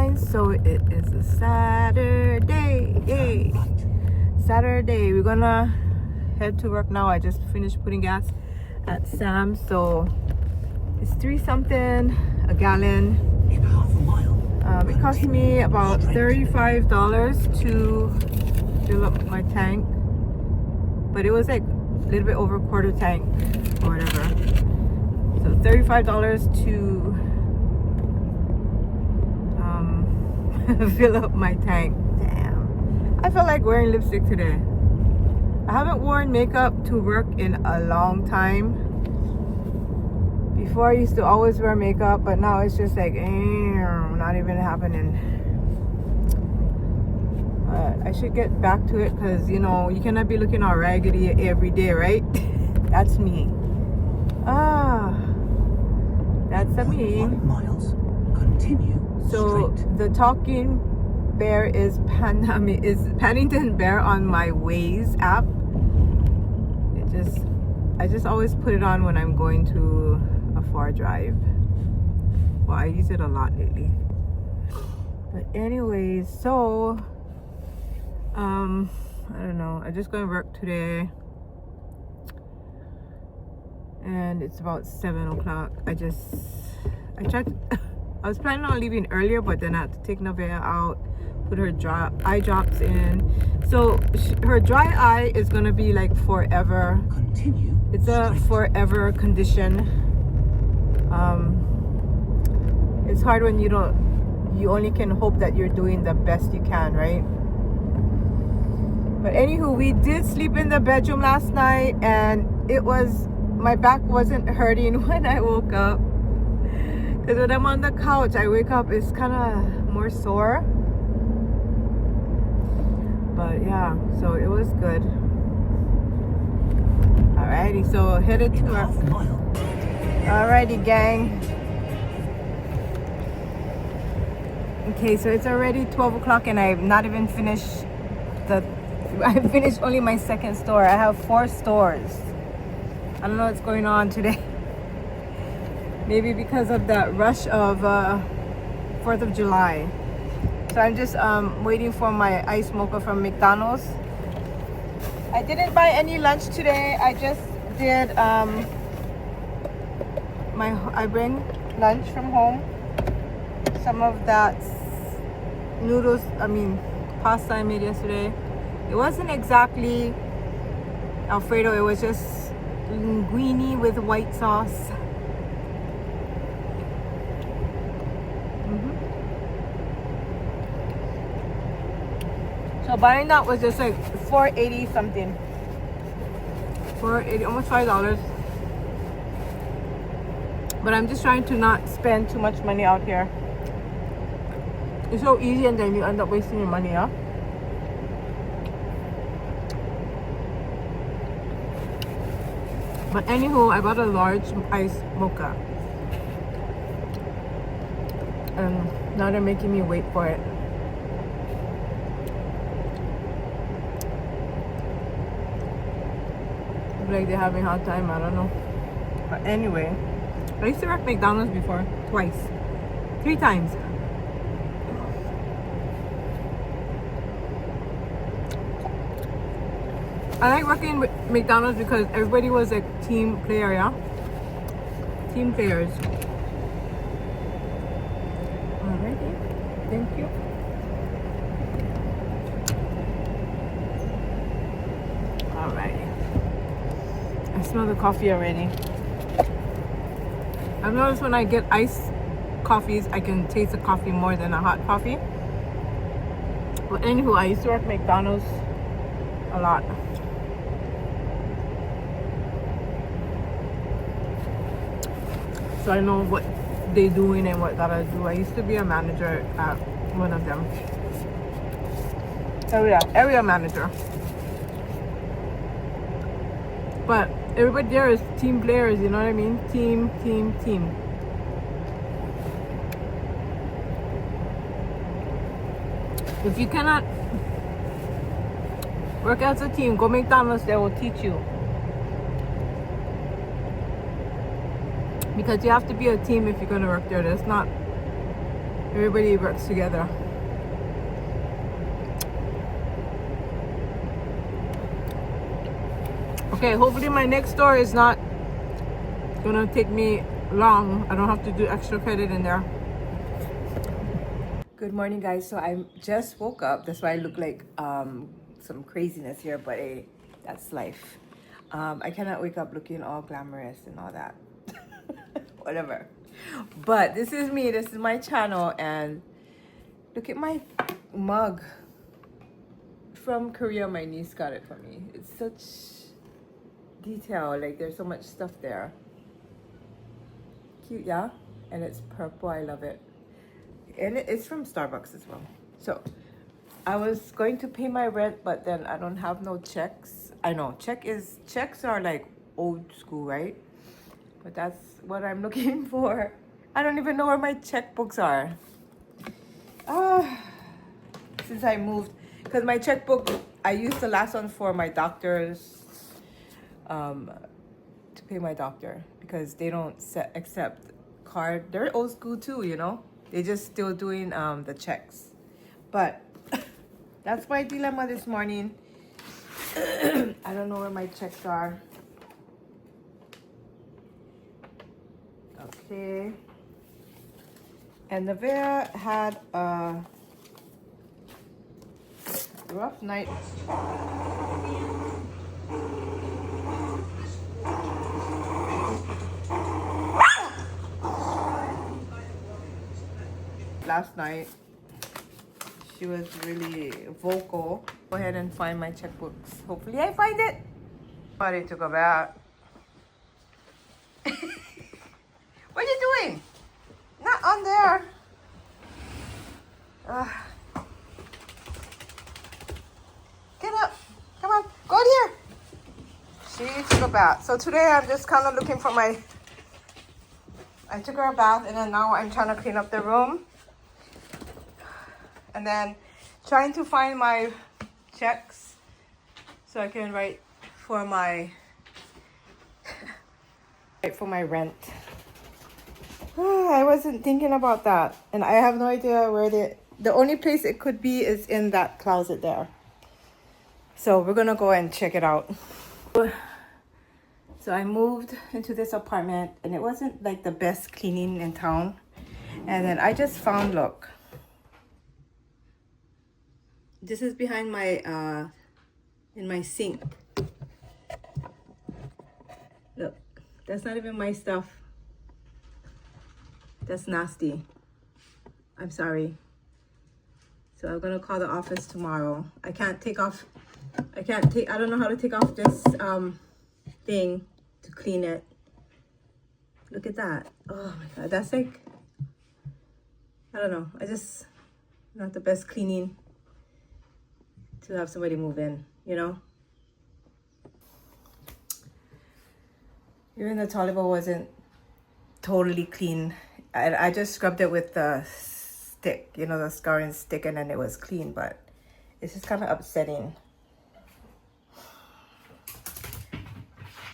guys. So it is a Saturday. Yay! Saturday. We're gonna head to work now. I just finished putting gas at Sam's, so it's 3 something a gallon. In half a mile. It cost me about $35 to fill up my tank, but it was like a little bit over a quarter tank or whatever. So $35 to fill up my tank. Damn, I felt like wearing lipstick today. I haven't worn makeup to work in a long time. Before I used to always wear makeup, but now it's just like not even happening. But I should get back to it, because you know, you cannot be looking all raggedy every day, right? That's me. That's a me. 1 miles. Continue. So straight. the talking bear is Paddington Bear on my Waze app. I just always put it on when I'm going to a far drive. Well, I use it a lot lately. But anyways, so I don't know. I'm just going to work today, and it's about 7 o'clock. I was planning on leaving earlier, but then I had to take Neveah out, put her eye drops in. So her dry eye is gonna be like forever. Continue. It's a forever condition. It's hard when you only can hope that you're doing the best you can, right? But anywho, we did sleep in the bedroom last night, and my back wasn't hurting when I woke up. Because when I'm on the couch, I wake up, it's kind of more sore. But yeah, so it was good. Alrighty, so headed to work. Alrighty, gang. Okay, so it's already 12 o'clock and I've not even finished I finished only my second store. I have 4 stores. I don't know what's going on today. Maybe because of that rush of 4th of July. So I'm just waiting for my ice mocha from McDonald's. I didn't buy any lunch today. I just did I bring lunch from home. Some of that pasta I made yesterday. It wasn't exactly Alfredo, it was just linguine with white sauce. So buying that was just like $4.80 something. $4.80, almost $5. But I'm just trying to not spend too much money out here. It's so easy, and then you end up wasting your money, huh? But anywho, I bought a large ice mocha. And now they're making me wait for it. Like they're having a hard time, I don't know. But anyway, I used to work McDonald's before, 3 times. I like working with McDonald's because everybody was like team player, yeah? Team players. Alrighty, thank you. Alrighty. I smell the coffee already. I've noticed when I get iced coffees, I can taste the coffee more than a hot coffee. But anywho, I used to work McDonald's a lot. So I know what they doing and what gotta do. I used to be a manager at one of them. Area manager. But everybody there is team players, you know what I mean? Team. If you cannot work as a team, go McDonald's, they will teach you. Because you have to be a team if you're gonna work there. Everybody works together. Okay, hopefully my next store is not gonna take me long. I don't have to do extra credit in there. Good morning, guys. So I just woke up. That's why I look like some craziness here, but hey, that's life. I cannot wake up looking all glamorous and all that. Whatever. But this is me. This is my channel, and look at my mug from Korea. My niece got it for me. It's such detail. Like there's so much stuff there. Cute, yeah? And it's purple. I love it. And it's from Starbucks as well. So I was going to pay my rent, but then I don't have no checks. I know checks are like old school, right? But that's what I'm looking for. I don't even know where my checkbooks are. Since I moved, because my checkbook, I used the last one for my doctor's, to pay my doctor, because they don't accept card. They're old school too, you know. They just still doing the checks. But that's my dilemma this morning. I don't know where my checks are. Okay. And Neveah had a rough night. Last night, she was really vocal. Go ahead and find my checkbooks. Hopefully I find it. Somebody took a bath. What are you doing? Not on there. Get up. Come on. Go in here. She took a bath. So today I'm just kind of looking for my... I took her a bath, and then now I'm trying to clean up the room. And then trying to find my checks so I can write for my rent. I wasn't thinking about that, and I have no idea where the only place it could be is in that closet there. So we're gonna go and check it out. So I moved into this apartment, and it wasn't like the best cleaning in town. And then I just found, look, this is behind my in my sink. Look, that's not even my stuff. That's nasty. I'm sorry. So I'm gonna call the office tomorrow. I don't know how to take off this thing to clean it. Look at that. Oh my God, that's like, I don't know. Not the best cleaning to have somebody move in, you know? Even the toilet bowl wasn't totally clean. I just scrubbed it with the stick, you know, the scouring stick, and then it was clean, but it's just kind of upsetting.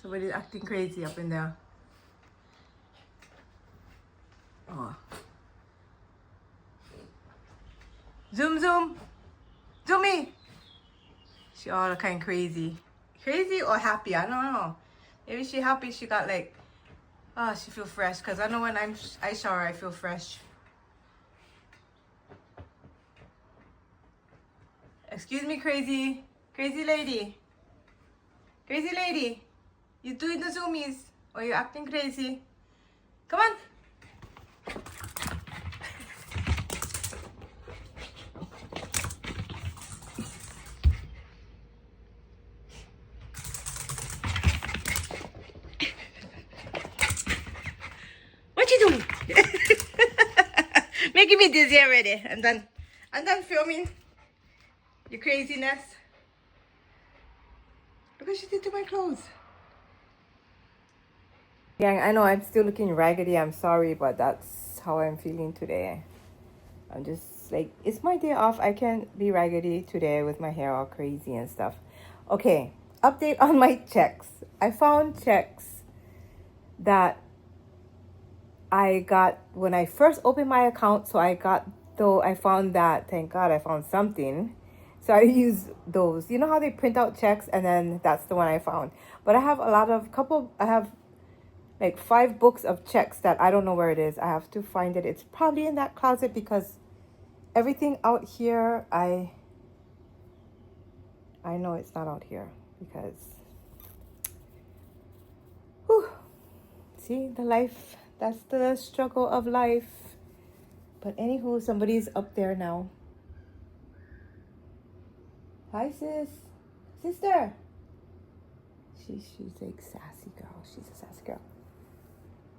Somebody's acting crazy up in there. Oh. Zoom, zoom. Zoomy. She all kind of crazy. Crazy or happy? I don't know. Maybe she happy she got like, oh, she feel fresh. Because I know when I shower, I feel fresh. Excuse me, crazy. Crazy lady. Crazy lady. You doing the zoomies? Or you acting crazy? Come on. What you doing? Making me dizzy already. I'm done. I'm done filming your craziness. Look what she did to my clothes. Gang, I know I'm still looking raggedy. I'm sorry, but that's how I'm feeling today. I'm just like, it's my day off. I can't be raggedy today with my hair all crazy and stuff. Okay, update on my checks. I found checks that I got, when I first opened my account, so I found that, thank God I found something. So I use those. You know how they print out checks, and then that's the one I found. But I have I have like 5 books of checks that I don't know where it is. I have to find it. It's probably in that closet because everything out here, I know it's not out here because, whew, see, the life, that's the struggle of life. But anywho, somebody's up there now. Hi, sister. She's like sassy girl. She's a sassy girl.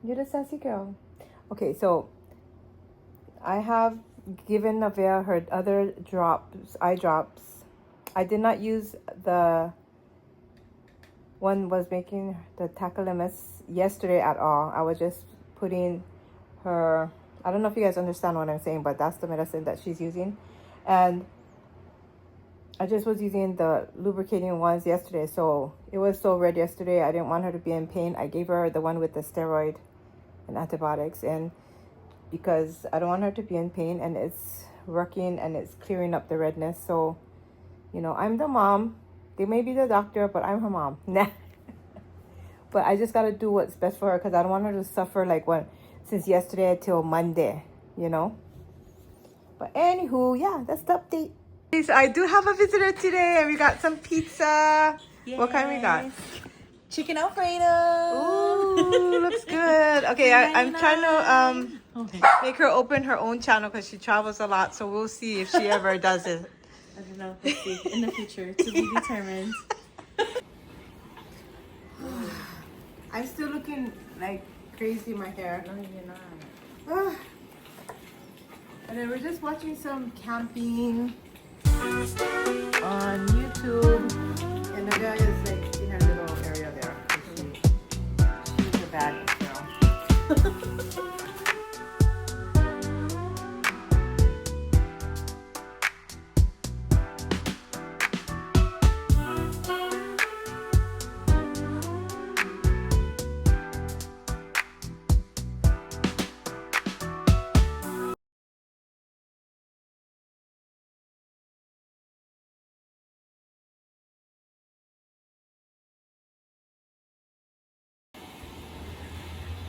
You're the sassy girl. Okay, so I have given Neveah her other eye drops. I did not use the one was making the tacalimus yesterday at all. I was just putting her, I don't know if you guys understand what I'm saying, but that's the medicine that she's using. And I just was using the lubricating ones yesterday. So it was so red yesterday. I didn't want her to be in pain. I gave her the one with the steroid and antibiotics, and because I don't want her to be in pain, and it's working and it's clearing up the redness. So, you know, I'm the mom. They may be the doctor, but I'm her mom. Nah. But I just got to do what's best for her because I don't want her to suffer since yesterday till Monday, you know. But anywho, yeah, that's the update. So I do have a visitor today, and we got some pizza. Yes. What kind we got? Chicken Alfredo. Ooh, looks good. Okay, I'm trying to make her open her own channel because she travels a lot. So we'll see if she ever does it. I don't know. We'll see in the future to be determined. I'm still looking like crazy in my hair. No, you're not. And then we're just watching some camping on YouTube. And the guy is like in her little area there. She's a bad girl.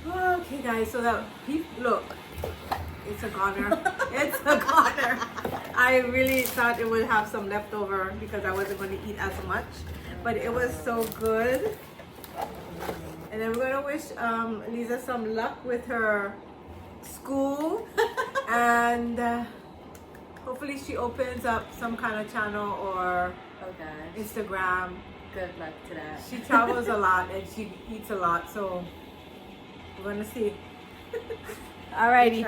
Okay, guys, so look, it's a goner. It's a goner. I really thought it would have some leftover because I wasn't going to eat as much, but it was so good. And then we're going to wish Lisa some luck with her school, and hopefully she opens up some kind of channel or Instagram. Good luck to that. She travels a lot and she eats a lot, so we're gonna see. Alrighty.